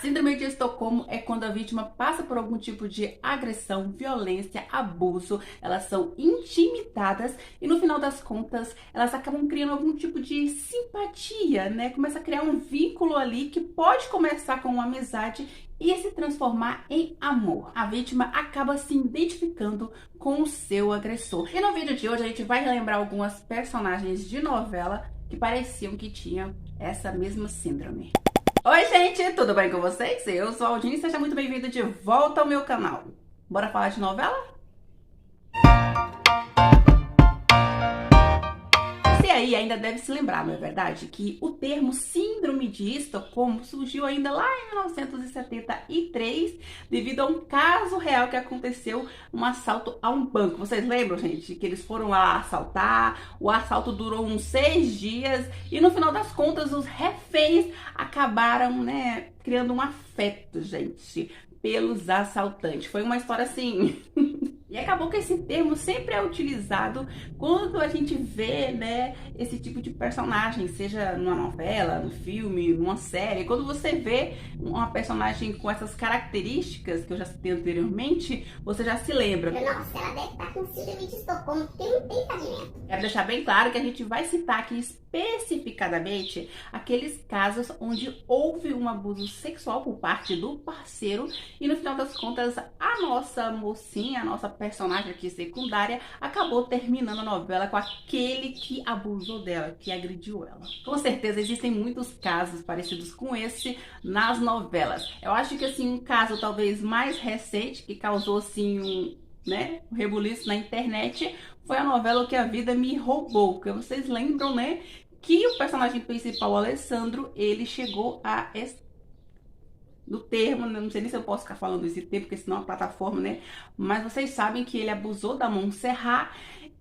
síndrome de Estocolmo é quando a vítima passa por algum tipo de agressão, violência, abuso, elas são intimidadas e no final das contas elas acabam criando algum tipo de simpatia, né? Começa a criar um vínculo ali que pode começar com uma amizade e se transformar em amor. A vítima acaba se identificando com o seu agressor. E no vídeo de hoje a gente vai relembrar algumas personagens de novela que pareciam que tinham essa mesma síndrome. Oi gente, tudo bem com vocês? Eu sou a Aldine e seja muito bem-vindo de volta ao meu canal. Bora falar de novela? Você aí ainda deve se lembrar, não é verdade? Que o termo síndrome de Estocolmo surgiu ainda lá em 1973 devido a um caso real que aconteceu, um assalto a um banco. Vocês lembram, gente, que eles foram lá assaltar, o assalto durou uns 6 dias e no final das contas os reféns acabaram, né, criando um afeto, gente, pelos assaltantes. Foi uma história assim... E acabou que esse termo sempre é utilizado quando a gente vê, né, esse tipo de personagem, seja numa novela, no filme, numa série. Quando você vê uma personagem com essas características que eu já citei anteriormente, você já se lembra. Nossa, ela deve estar com síndrome de Estocolmo, porque não tem cabimento. Quero deixar bem claro que a gente vai citar aqui especificadamente aqueles casos onde houve um abuso sexual por parte do parceiro e no final das contas a nossa mocinha, a nossa personagem aqui secundária acabou terminando a novela com aquele que abusou dela, que agrediu ela. Com certeza existem muitos casos parecidos com esse nas novelas. Eu acho que assim um caso talvez mais recente que causou assim um rebuliço na internet foi a novela O Que a Vida Me Roubou, porque vocês lembram, né, que o personagem principal, o Alessandro, ele chegou a do termo, não sei nem se eu posso ficar falando esse termo, porque senão a plataforma, né? Mas vocês sabem que ele abusou da Montserrat.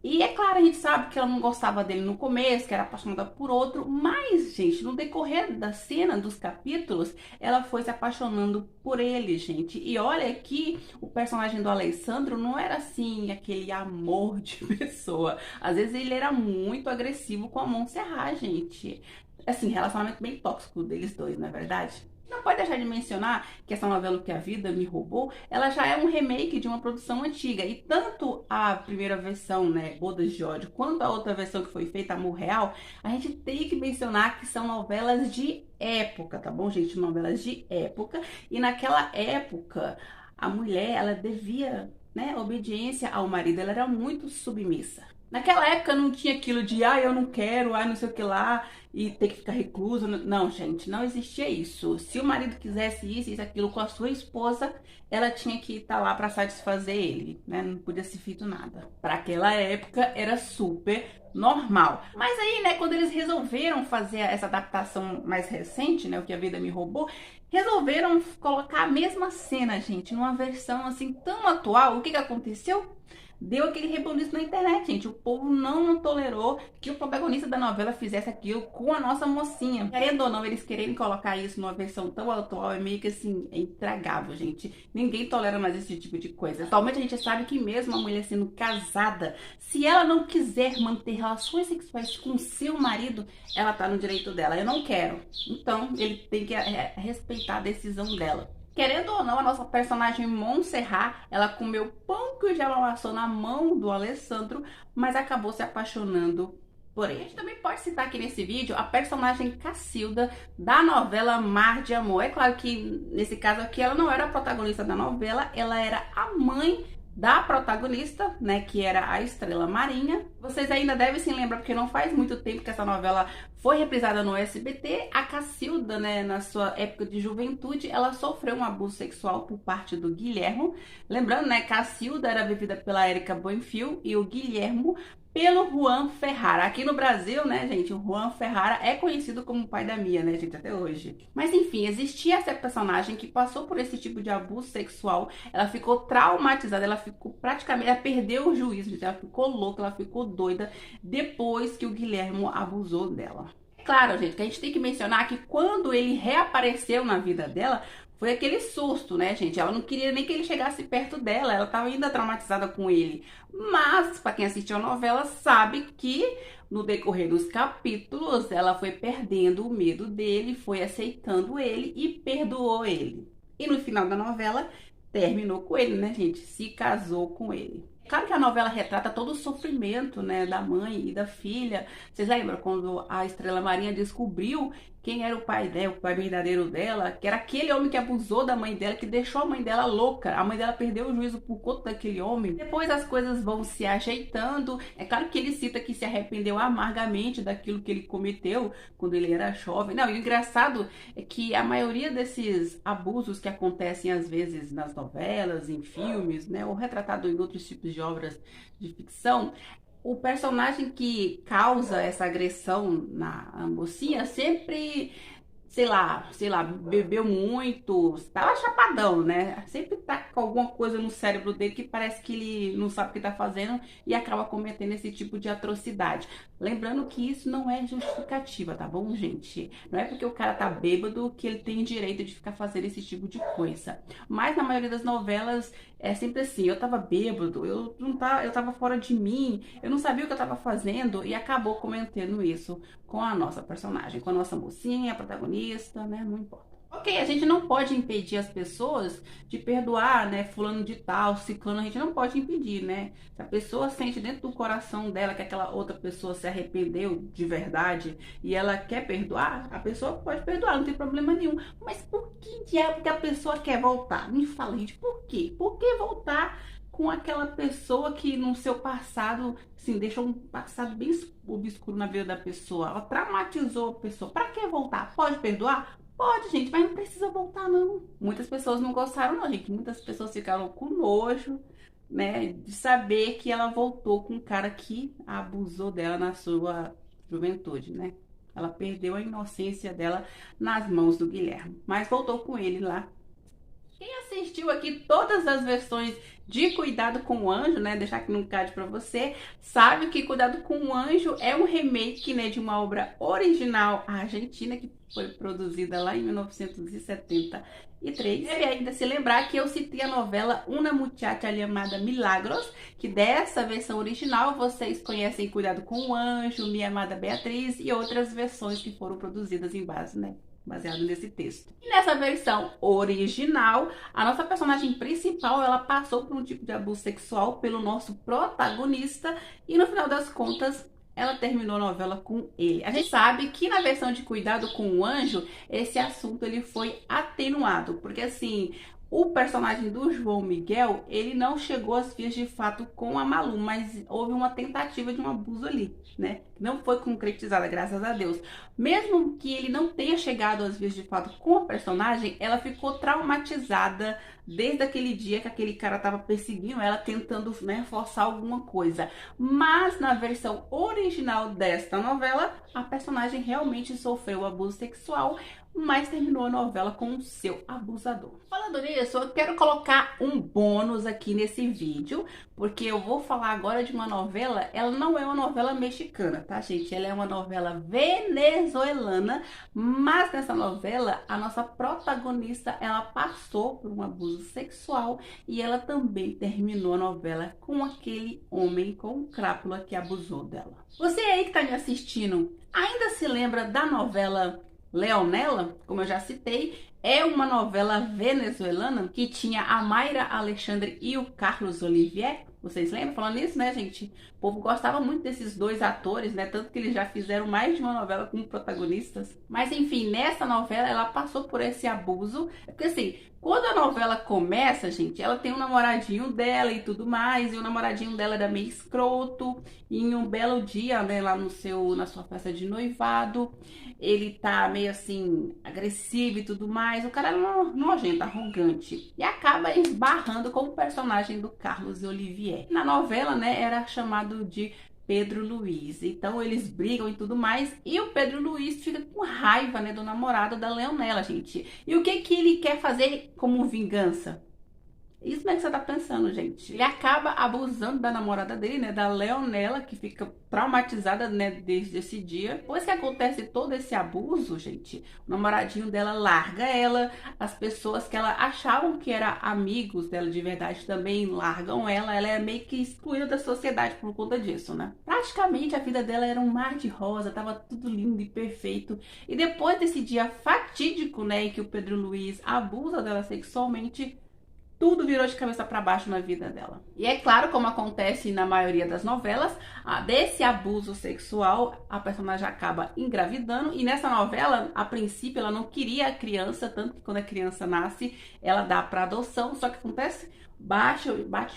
E é claro, a gente sabe que ela não gostava dele no começo, que era apaixonada por outro. Mas, gente, no decorrer da cena, dos capítulos, ela foi se apaixonando por ele, gente. E olha que o personagem do Alessandro não era assim, aquele amor de pessoa. Às vezes ele era muito agressivo com a Montserrat, gente. Assim, relacionamento bem tóxico deles dois, não é verdade? Não pode deixar de mencionar que essa novela O Que a Vida Me Roubou, ela já é um remake de uma produção antiga. E tanto a primeira versão, né, Bodas de Ódio, quanto a outra versão que foi feita, Amor Real, a gente tem que mencionar que são novelas de época, tá bom, gente? Novelas de época. E naquela época, a mulher, ela devia, né, obediência ao marido. Ela era muito submissa. Naquela época não tinha aquilo de, eu não quero, não sei o que lá, e ter que ficar recluso. Não, gente, não existia isso. Se o marido quisesse isso, aquilo com a sua esposa, ela tinha que estar lá para satisfazer ele, né? Não podia ser feito nada. Para aquela época era super normal. Mas aí, né, quando eles resolveram fazer essa adaptação mais recente, né, O Que a Vida Me Roubou, resolveram colocar a mesma cena, gente, numa versão assim tão atual. O que aconteceu? Deu aquele rebuliço na internet, gente. O povo não tolerou que o protagonista da novela fizesse aquilo com a nossa mocinha. Querendo ou não, eles quererem colocar isso numa versão tão atual é meio que assim, é intragável, gente. Ninguém tolera mais esse tipo de coisa. Atualmente a gente sabe que mesmo a mulher sendo casada, se ela não quiser manter relações sexuais com seu marido, ela tá no direito dela. Eu não quero. Então, ele tem que respeitar a decisão dela. Querendo ou não, a nossa personagem Montserrat, ela comeu pão que o diabo amassou na mão do Alessandro, mas acabou se apaixonando por ele. A gente também pode citar aqui nesse vídeo a personagem Cacilda da novela Mar de Amor. É claro que nesse caso aqui ela não era a protagonista da novela, ela era a mãe da protagonista, né, que era a Estrela Marinha. Vocês ainda devem se lembrar, porque não faz muito tempo que essa novela foi reprisada no SBT. A Cacilda, né, na sua época de juventude, ela sofreu um abuso sexual por parte do Guilhermo. Lembrando, né, Cacilda era vivida pela Érica Buenfil e o Guilhermo pelo Juan Ferrara. Aqui no Brasil, né, gente, o Juan Ferrara é conhecido como o pai da Mia, né, gente, até hoje. Mas enfim, existia essa personagem que passou por esse tipo de abuso sexual, ela ficou traumatizada, ela ficou praticamente, ela perdeu o juízo, gente, ela ficou louca, ela ficou doida depois que o Guilhermo abusou dela. Claro, gente, que a gente tem que mencionar que quando ele reapareceu na vida dela, foi aquele susto, né, gente? Ela não queria nem que ele chegasse perto dela, ela estava ainda traumatizada com ele. Mas, para quem assistiu a novela, sabe que no decorrer dos capítulos, ela foi perdendo o medo dele, foi aceitando ele e perdoou ele. E no final da novela, terminou com ele, né, gente? Se casou com ele. Claro que a novela retrata todo o sofrimento, né, da mãe e da filha. Vocês lembram quando a Estrela Marinha descobriu quem era o pai dela, o pai verdadeiro dela, que era aquele homem que abusou da mãe dela, que deixou a mãe dela louca. A mãe dela perdeu o juízo por conta daquele homem. Depois as coisas vão se ajeitando. É claro que ele cita que se arrependeu amargamente daquilo que ele cometeu quando ele era jovem. Não, e o engraçado é que a maioria desses abusos que acontecem às vezes nas novelas, em filmes, né, ou retratado em outros tipos de obras de ficção, o personagem que causa essa agressão na mocinha sempre, sei lá, bebeu muito, tava chapadão, né? Sempre tá com alguma coisa no cérebro dele que parece que ele não sabe o que tá fazendo e acaba cometendo esse tipo de atrocidade. Lembrando que isso não é justificativa, tá bom, gente? Não é porque o cara tá bêbado que ele tem direito de ficar fazendo esse tipo de coisa. Mas na maioria das novelas é sempre assim, eu tava bêbado, eu tava fora de mim, eu não sabia o que eu tava fazendo e acabou cometendo isso com a nossa personagem, com a nossa mocinha, a protagonista, né? Não importa. Ok, a gente não pode impedir as pessoas de perdoar, né? Fulano de tal, ciclano, a gente não pode impedir, né? Se a pessoa sente dentro do coração dela que aquela outra pessoa se arrependeu de verdade e ela quer perdoar, a pessoa pode perdoar, não tem problema nenhum. Mas por que diabo que a pessoa quer voltar? Me fala, gente, por quê? Por que voltar com aquela pessoa que no seu passado, assim, deixou um passado bem obscuro na vida da pessoa? Ela traumatizou a pessoa. Pra que voltar? Pode perdoar? Pode, gente, mas não precisa voltar, não. Muitas pessoas não gostaram, não, gente. Muitas pessoas ficaram com nojo, né, de saber que ela voltou com um cara que abusou dela na sua juventude, né? Ela perdeu a inocência dela nas mãos do Guilherme, mas voltou com ele lá. Quem assistiu aqui todas as versões de Cuidado com o Anjo, né, deixar aqui no card pra você, sabe que Cuidado com o Anjo é um remake, né, de uma obra original argentina que foi produzida lá em 1973. Deve ainda se lembrar que eu citei a novela Una Muchacha Llamada Milagros, que dessa versão original vocês conhecem Cuidado com o Anjo, Minha Amada Beatriz e outras versões que foram produzidas em base, né, baseado nesse texto. E nessa versão original, a nossa personagem principal, ela passou por um tipo de abuso sexual pelo nosso protagonista e no final das contas, ela terminou a novela com ele. A gente sabe que na versão de Cuidado com o Anjo, esse assunto ele foi atenuado, porque assim, o personagem do João Miguel, ele não chegou às vias de fato com a Malu, mas houve uma tentativa de um abuso ali, né? Não foi concretizada, graças a Deus. Mesmo que ele não tenha chegado às vias de fato com a personagem, ela ficou traumatizada desde aquele dia que aquele cara tava perseguindo ela, tentando, né, forçar alguma coisa. Mas na versão original desta novela, a personagem realmente sofreu abuso sexual, mas terminou a novela com o seu abusador. Falando nisso, eu quero colocar um bônus aqui nesse vídeo, porque eu vou falar agora de uma novela, ela não é uma novela mexicana, tá, gente? Ela é uma novela venezuelana, mas nessa novela, a nossa protagonista, ela passou por um abuso sexual e ela também terminou a novela com aquele homem com crápula que abusou dela. Você aí que tá me assistindo, ainda se lembra da novela Leonela? Como eu já citei, é uma novela venezuelana que tinha a Mayra Alexandre e o Carlos Olivier. Vocês lembram? Falando nisso, né, gente? O povo gostava muito desses dois atores, né? Tanto que eles já fizeram mais de uma novela como protagonistas. Mas, enfim, nessa novela ela passou por esse abuso. É porque, assim, quando a novela começa, gente, ela tem um namoradinho dela e tudo mais. E o namoradinho dela era meio escroto. E em um belo dia, né, lá na sua festa de noivado, ele tá meio assim, agressivo e tudo mais. O cara é nojento, arrogante. E acaba esbarrando com o personagem do Carlos Olivier. Na novela, né, era chamado de Pedro Luiz. Então eles brigam e tudo mais. E o Pedro Luiz fica com raiva, né, do namorado da Leonela, gente. E o que que ele quer fazer como vingança? Isso mesmo que você tá pensando, gente. Ele acaba abusando da namorada dele, né, da Leonela, que fica traumatizada, né, desde esse dia. Depois que acontece todo esse abuso, gente, o namoradinho dela larga ela, as pessoas que ela achavam que eram amigos dela de verdade também largam ela é meio que excluída da sociedade por conta disso, né? Praticamente a vida dela era um mar de rosa, tava tudo lindo e perfeito. E depois desse dia fatídico, né, em que o Pedro Luiz abusa dela sexualmente, tudo virou de cabeça para baixo na vida dela. E é claro, como acontece na maioria das novelas, desse abuso sexual, a personagem acaba engravidando. E nessa novela, a princípio, ela não queria a criança, tanto que quando a criança nasce, ela dá para adoção. Só que acontece, bate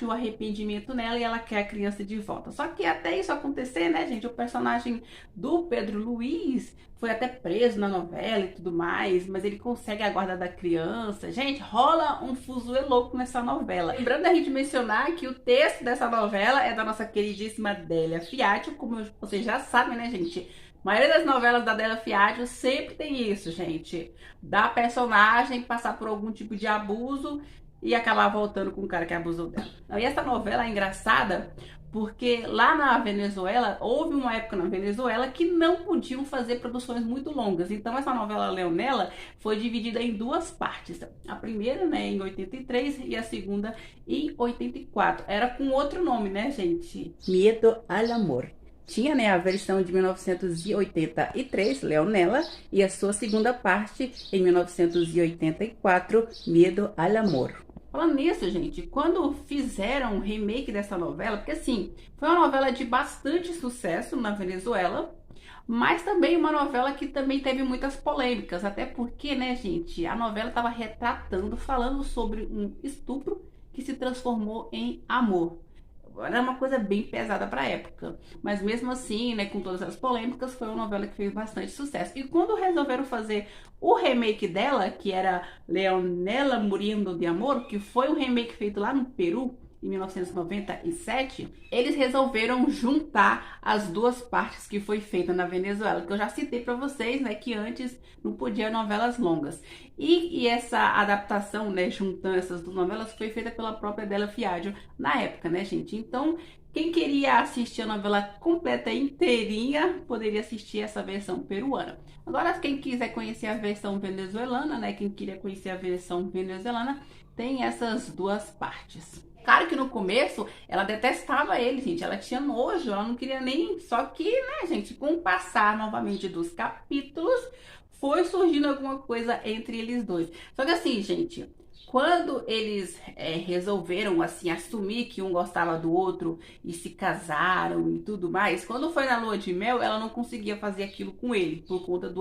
o arrependimento nela e ela quer a criança de volta. Só que até isso acontecer, né, gente, o personagem do Pedro Luiz foi até preso na novela e tudo mais, mas ele consegue a guarda da criança. Gente, rola um fuzuê louco nessa novela. Lembrando da gente mencionar que o texto dessa novela é da nossa queridíssima Délia Fiatio, como vocês já sabem, né, gente? A maioria das novelas da Délia Fiatio sempre tem isso, gente. Da personagem passar por algum tipo de abuso e acabar voltando com o cara que abusou dela. E essa novela é engraçada porque lá na Venezuela, houve uma época na Venezuela que não podiam fazer produções muito longas. Então essa novela Leonela foi dividida em duas partes. A primeira, né, em 83 e a segunda em 84. Era com outro nome, né, gente? Miedo al Amor. Tinha, né, a versão de 1983, Leonela, e a sua segunda parte em 1984, Miedo al Amor. Falando nisso, gente, quando fizeram um remake dessa novela, porque assim, foi uma novela de bastante sucesso na Venezuela, mas também uma novela que também teve muitas polêmicas, até porque, né, gente, a novela estava retratando, falando sobre um estupro que se transformou em amor. Era uma coisa bem pesada para a época, mas mesmo assim, né, com todas as polêmicas, foi uma novela que fez bastante sucesso. E quando resolveram fazer o remake dela, que era Leonela Muriendo de Amor, que foi um remake feito lá no Peru, em 1997, eles resolveram juntar as duas partes que foi feita na Venezuela, que eu já citei para vocês, né, que antes não podia novelas longas. E essa adaptação, né, juntando essas duas novelas, foi feita pela própria Délia Fiadio na época, né, gente? Então, quem queria assistir a novela completa inteirinha, poderia assistir essa versão peruana. Agora, quem quiser conhecer a versão venezuelana, né, quem queria conhecer a versão venezuelana, tem essas duas partes. Claro que no começo ela detestava ele, gente. Ela tinha nojo, ela não queria nem. Só que, né, gente, com o passar novamente dos capítulos, foi surgindo alguma coisa entre eles dois. Só que assim, gente, quando eles resolveram, assim, assumir que um gostava do outro e se casaram e tudo mais, quando foi na lua de mel, ela não conseguia fazer aquilo com ele, por conta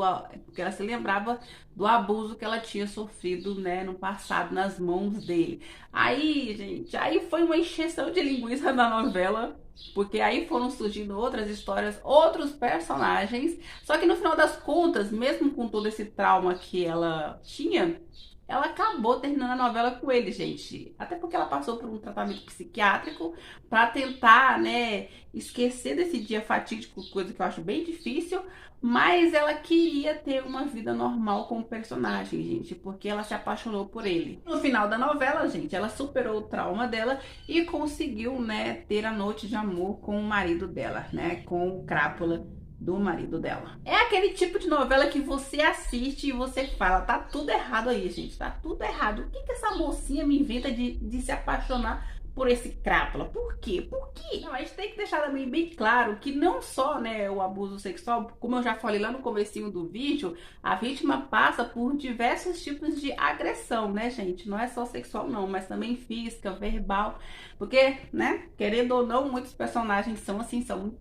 porque ela se lembrava do abuso que ela tinha sofrido, né, no passado, nas mãos dele. Aí, gente, aí foi uma encheção de linguiça na novela, porque aí foram surgindo outras histórias, outros personagens, só que no final das contas, mesmo com todo esse trauma que ela tinha, ela acabou terminando a novela com ele, gente. Até porque ela passou por um tratamento psiquiátrico para tentar, né, esquecer desse dia fatídico, coisa que eu acho bem difícil. Mas ela queria ter uma vida normal com o personagem, gente, porque ela se apaixonou por ele. No final da novela, gente, ela superou o trauma dela e conseguiu, né, ter a noite de amor com o marido dela, né, com o Crápula do marido dela. É aquele tipo de novela que você assiste e você fala, tá tudo errado aí, gente, tá tudo errado. O que que essa mocinha me inventa de se apaixonar por esse Crápula? Por quê? Por quê? Não, a gente tem que deixar também bem claro que não só, né, o abuso sexual, como eu já falei lá no comecinho do vídeo, a vítima passa por diversos tipos de agressão, né, gente? Não é só sexual não, mas também física, verbal, porque, né, querendo ou não, muitos personagens são assim, são muito,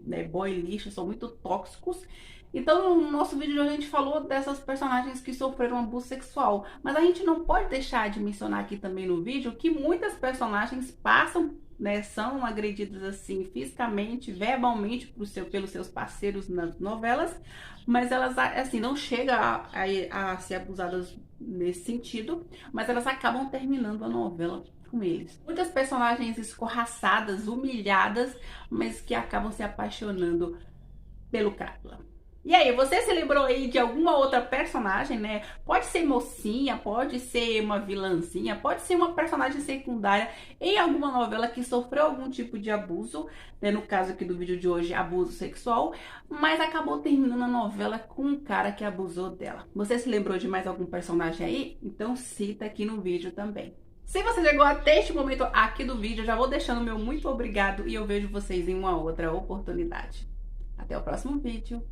né, boy lixo, são muito tóxicos. Então, no nosso vídeo a gente falou dessas personagens que sofreram abuso sexual, mas a gente não pode deixar de mencionar aqui também no vídeo que muitas personagens passam, né, são agredidas assim fisicamente, verbalmente pelos seus parceiros nas novelas, mas elas assim não chegam a ser abusadas nesse sentido, mas elas acabam terminando a novela com eles. Muitas personagens escorraçadas, humilhadas, mas que acabam se apaixonando pelo Crápula. E aí, você se lembrou aí de alguma outra personagem, né? Pode ser mocinha, pode ser uma vilãzinha, pode ser uma personagem secundária em alguma novela que sofreu algum tipo de abuso, né? No caso aqui do vídeo de hoje, abuso sexual, mas acabou terminando a novela com um cara que abusou dela. Você se lembrou de mais algum personagem aí? Então cita aqui no vídeo também. Se você chegou até este momento aqui do vídeo, eu já vou deixando meu muito obrigado e eu vejo vocês em uma outra oportunidade. Até o próximo vídeo.